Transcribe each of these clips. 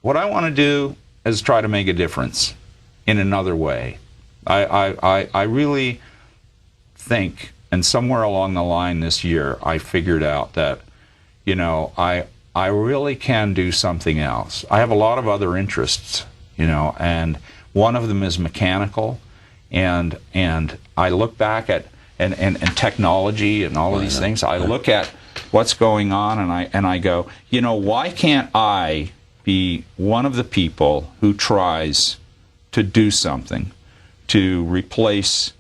What I want to do is try to make a difference in another way. I really think, and somewhere along the line this year, I figured out that, you know, I really can do something else. I have a lot of other interests, you know, and one of them is mechanical, and I look back at and technology and all of these things. I look at what's going on, and I go, you know, why can't I be one of the people who tries to do something to replace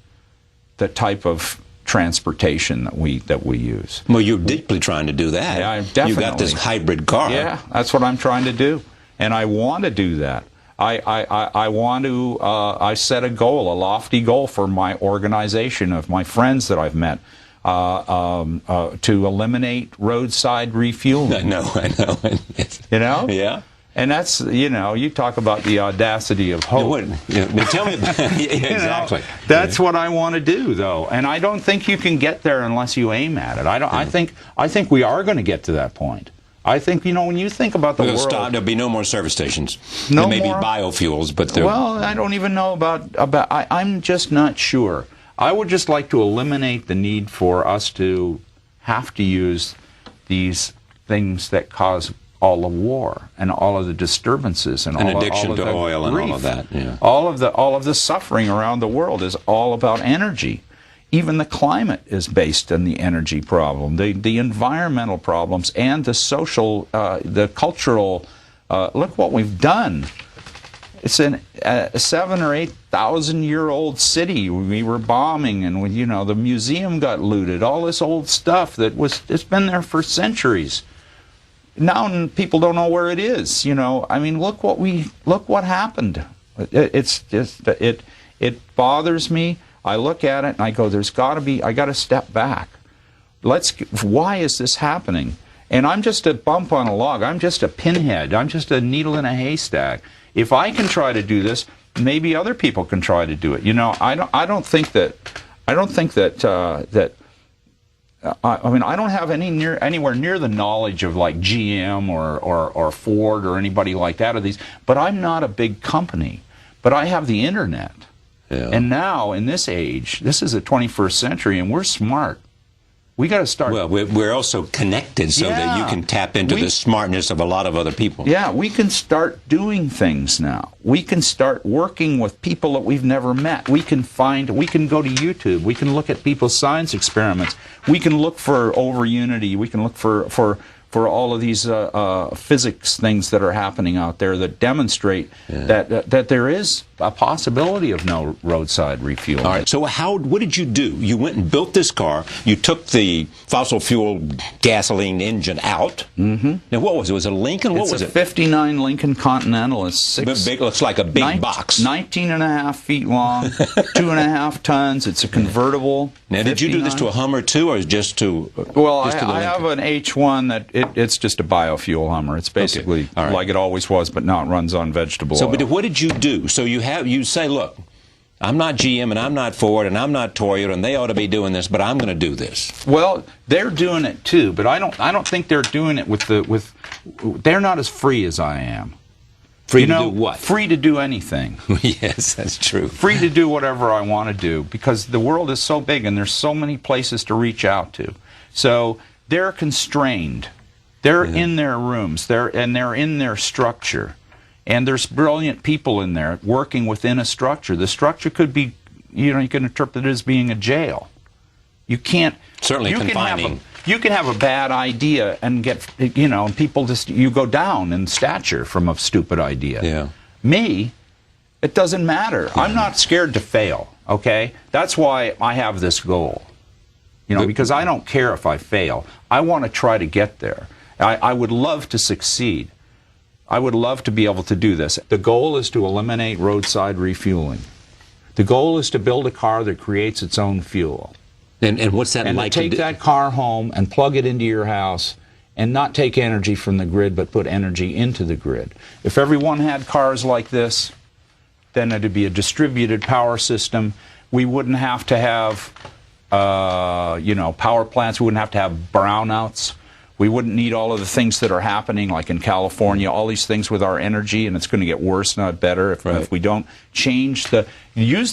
the type of transportation that we use? Well, you're deeply trying to do that. Yeah, definitely. You got this hybrid car. Yeah, that's what I'm trying to do, and I want to do that. I want to. I set a goal, a lofty goal for my organization of my friends that I've met, to eliminate roadside refueling. I know. You know? Yeah. And that's, you know, you talk about the audacity of hope. Tell me about exactly. You know, that's what I want to do, though, and I don't think you can get there unless you aim at it. I think we are going to get to that point. I think, you know, when you think about the world, there'll be no more service stations. No there may more be biofuels, but well, I don't even know about. I'm just not sure. I would just like to eliminate the need for us to have to use these things that cause all the war and all of the disturbances and all addiction of to the oil and grief. all of that. Yeah. All of the suffering around the world is all about energy. Even the climate is based on the energy problem, the environmental problems, and the social, the cultural. Look what we've done. It's a 7,000 or 8,000 year old city we were bombing, and you know, the museum got looted. All this old stuff it's been there for centuries. Now people don't know where it is. You know, I mean, look what happened. It bothers me. I look at it and I go, I got to step back. Why is this happening? And I'm just a bump on a log. I'm just a pinhead. I'm just a needle in a haystack. If I can try to do this, maybe other people can try to do it. You know, I don't think that I mean, I don't have anywhere near the knowledge of like GM or Ford or anybody like that of these. But I'm not a big company. But I have the internet. Yeah. And now, in this age, this is the 21st century, and we're smart. We got to start. Well, we're also connected so that you can tap into the smartness of a lot of other people. Yeah, we can start doing things now. We can start working with people that we've never met. We can go to YouTube. We can look at people's science experiments. We can look for over unity. We can look for all of these physics things that are happening out there that demonstrate that there is a possibility of no roadside refueling. All right. So what did you do? You went and built this car. You took the fossil fuel gasoline engine out. Mm-hmm. Now, what was it? Was it a Lincoln? What was it? It's a 59 Lincoln Continental. It's looks like a big box. 19.5 feet long, 2.5 tons. It's a convertible. Now, did you do this to a Hummer too, or just to? Well, I have an H1 that it's just a biofuel Hummer. It's basically like it always was, but now it runs on vegetable oil. But what did you do? So you say, look, I'm not GM and I'm not Ford and I'm not Toyota and they ought to be doing this, but I'm going to do this. Well, they're doing it too, but I don't think they're doing it they're not as free as I am. Free to do what? Free to do anything. Yes, that's true. Free to do whatever I want to do because the world is so big and there's so many places to reach out to. So they're constrained. They're in their rooms. They're in their structure. And there's brilliant people in there working within a structure. The structure could be, you can interpret it as being a jail. You can't... Certainly confining. You can have a bad idea and get, people you go down in stature from a stupid idea. Yeah. Me, it doesn't matter. I'm not scared to fail, okay? That's why I have this goal. Because I don't care if I fail. I want to try to get there. I would love to succeed. I would love to be able to do this. The goal is to eliminate roadside refueling. The goal is to build a car that creates its own fuel. And what's that and like? And to take that car home and plug it into your house and not take energy from the grid, but put energy into the grid. If everyone had cars like this, then it would be a distributed power system. We wouldn't have to have, power plants. We wouldn't have to have brownouts. We wouldn't need all of the things that are happening, like in California, all these things with our energy, and it's going to get worse, not better, if we don't use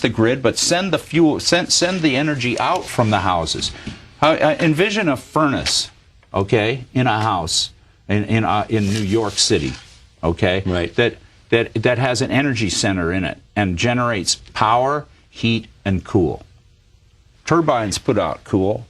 the grid, but send the fuel, send the energy out from the houses. Envision a furnace, okay, in a house in New York City, okay, right. that has an energy center in it and generates power, heat, and cool. Turbines put out cool.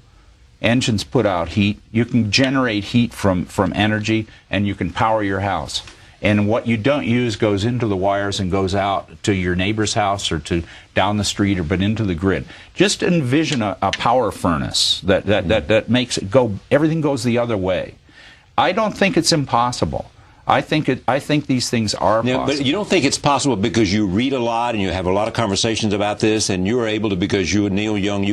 Engines put out heat. You can generate heat from energy, and you can power your house. And what you don't use goes into the wires and goes out to your neighbor's house or to down the street, but into the grid. Just envision a power furnace that makes it go. Everything goes the other way. I don't think it's impossible. I think these things are possible. But you don't think it's possible because you read a lot and you have a lot of conversations about this, and you're able to, because you and Neil Young,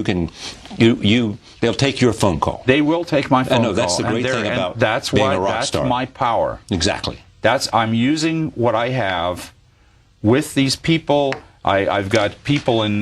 they'll take your phone call. They will take my phone call. I know, that's the great thing about being a rock star. That's my power. Exactly. I'm using what I have with these people. I've got people in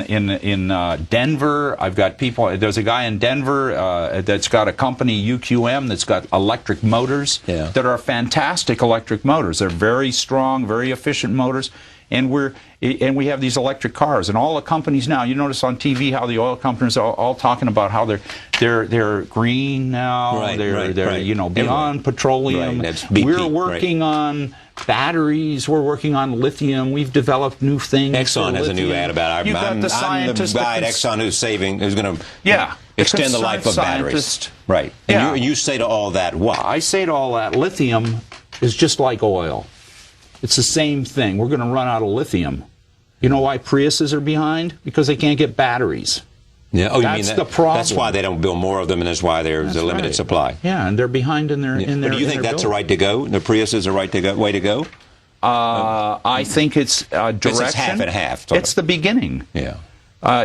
Denver. I've got people. There's a guy in Denver that's got a company, UQM, that's got electric motors that are fantastic electric motors. They're very strong, very efficient motors. And we have these electric cars, and all the companies now. You notice on TV how the oil companies are all talking about how they're green now. They're beyond petroleum. We're working on batteries. We're working on lithium. We've developed new things. Exxon has a new ad about I'm the guy at Exxon who's going to extend the life of batteries. Right. And you say to all that what? I say to all that, lithium is just like oil. It's the same thing. We're going to run out of lithium. You know why Priuses are behind? Because they can't get batteries. Yeah. Oh, that's the problem. That's why they don't build more of them, and that's why there's a limited supply. Yeah, and they're behind in their. But do you think that's the right to go? The Prius is the right way to go? I think it's direction. It's half and half. It's the beginning. Yeah.